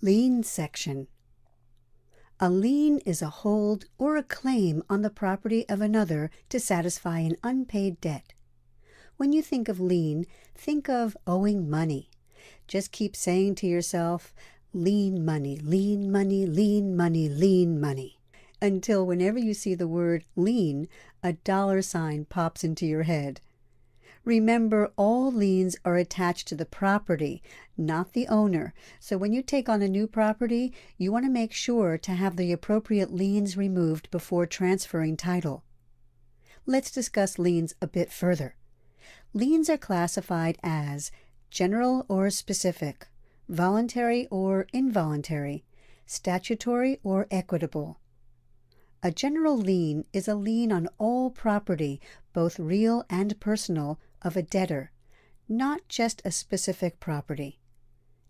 Lien section. A lien is a hold or a claim on the property of another to satisfy an unpaid debt. When you think of lien, think of owing money. Just keep saying to yourself, lien money, lien money, lien money, lien money, until whenever you see the word lien, a $ pops into your head. Remember, all liens are attached to the property, not the owner. So when you take on a new property, you want to make sure to have the appropriate liens removed before transferring title. Let's discuss liens a bit further. Liens are classified as general or specific, voluntary or involuntary, statutory or equitable. A general lien is a lien on all property, both real and personal, of a debtor, not just a specific property.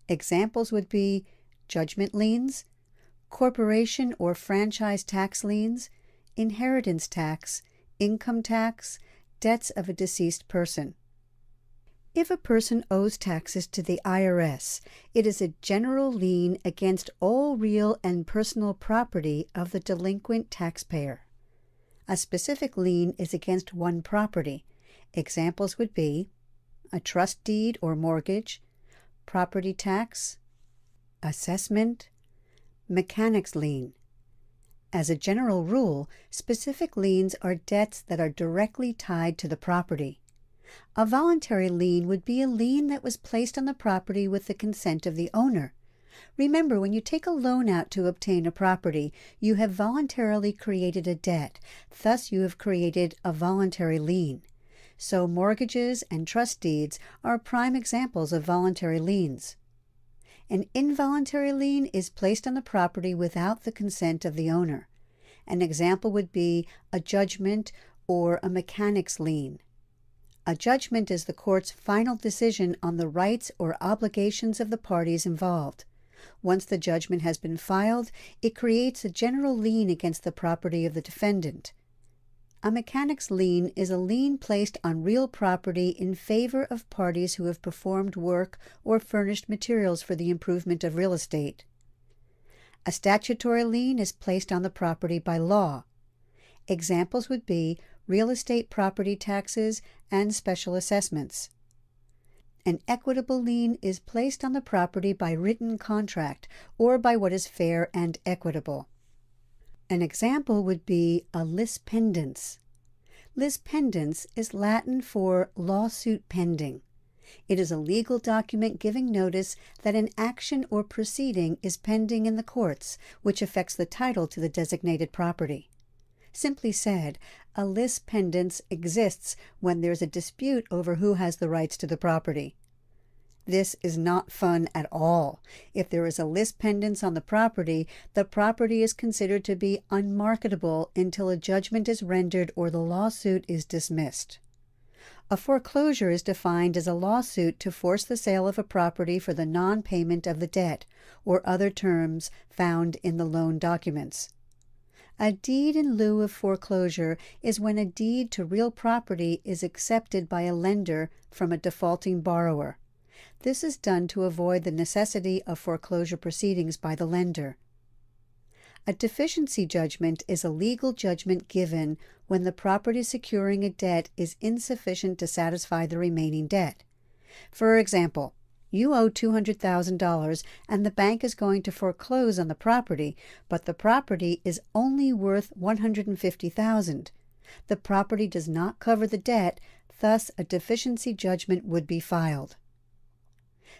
Examples would be judgment liens, corporation or franchise tax liens, inheritance tax, income tax, debts of a deceased person. If a person owes taxes to the IRS, it is a general lien against all real and personal property of the delinquent taxpayer. A specific lien is against one property. Examples would be a trust deed or mortgage, property tax, assessment, mechanics lien. As a general rule, specific liens are debts that are directly tied to the property. A voluntary lien would be a lien that was placed on the property with the consent of the owner. Remember, when you take a loan out to obtain a property, you have voluntarily created a debt. Thus, you have created a voluntary lien. So mortgages and trust deeds are prime examples of voluntary liens. An involuntary lien is placed on the property without the consent of the owner. An example would be a judgment or a mechanics lien. A judgment is the court's final decision on the rights or obligations of the parties involved. Once the judgment has been filed, it creates a general lien against the property of the defendant. A mechanics lien is a lien placed on real property in favor of parties who have performed work or furnished materials for the improvement of real estate. A statutory lien is placed on the property by law. Examples would be real estate property taxes and special assessments. An equitable lien is placed on the property by written contract or by what is fair and equitable. An example would be a lis pendens. Lis pendens is Latin for lawsuit pending. It is a legal document giving notice that an action or proceeding is pending in the courts, which affects the title to the designated property. Simply said, a lis pendens exists when there's a dispute over who has the rights to the property. This is not fun at all. If there is a lis pendens on the property is considered to be unmarketable until a judgment is rendered or the lawsuit is dismissed. A foreclosure is defined as a lawsuit to force the sale of a property for the non-payment of the debt, or other terms found in the loan documents. A deed in lieu of foreclosure is when a deed to real property is accepted by a lender from a defaulting borrower. This is done to avoid the necessity of foreclosure proceedings by the lender. A deficiency judgment is a legal judgment given when the property securing a debt is insufficient to satisfy the remaining debt. For example, you owe $200,000 and the bank is going to foreclose on the property, but the property is only worth $150,000. The property does not cover the debt, thus a deficiency judgment would be filed.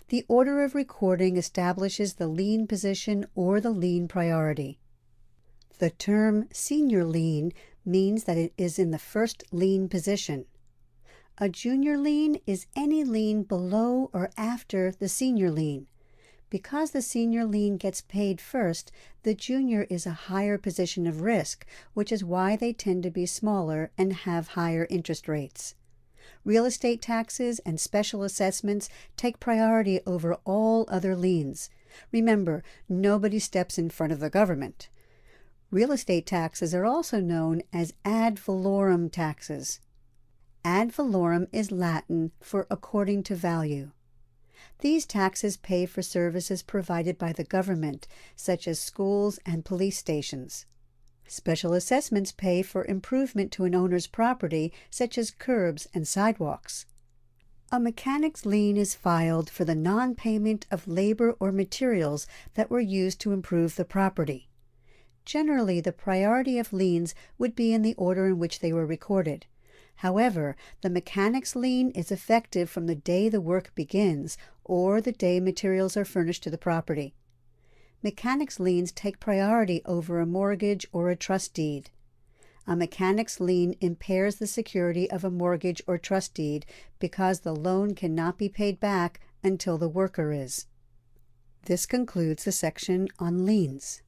The order of recording establishes the lien position or the lien priority. The term senior lien means that it is in the first lien position. A junior lien is any lien below or after the senior lien. Because the senior lien gets paid first, the junior is a higher position of risk, which is why they tend to be smaller and have higher interest rates. Real estate taxes and special assessments take priority over all other liens. Remember, nobody steps in front of the government. Real estate taxes are also known as ad valorem taxes. Ad valorem is Latin for according to value. These taxes pay for services provided by the government, such as schools and police stations. Special assessments pay for improvement to an owner's property, such as curbs and sidewalks. A mechanic's lien is filed for the non-payment of labor or materials that were used to improve the property. Generally, the priority of liens would be in the order in which they were recorded. However, the mechanic's lien is effective from the day the work begins or the day materials are furnished to the property. Mechanic's liens take priority over a mortgage or a trust deed. A mechanic's lien impairs the security of a mortgage or trust deed because the loan cannot be paid back until the worker is. This concludes the section on liens.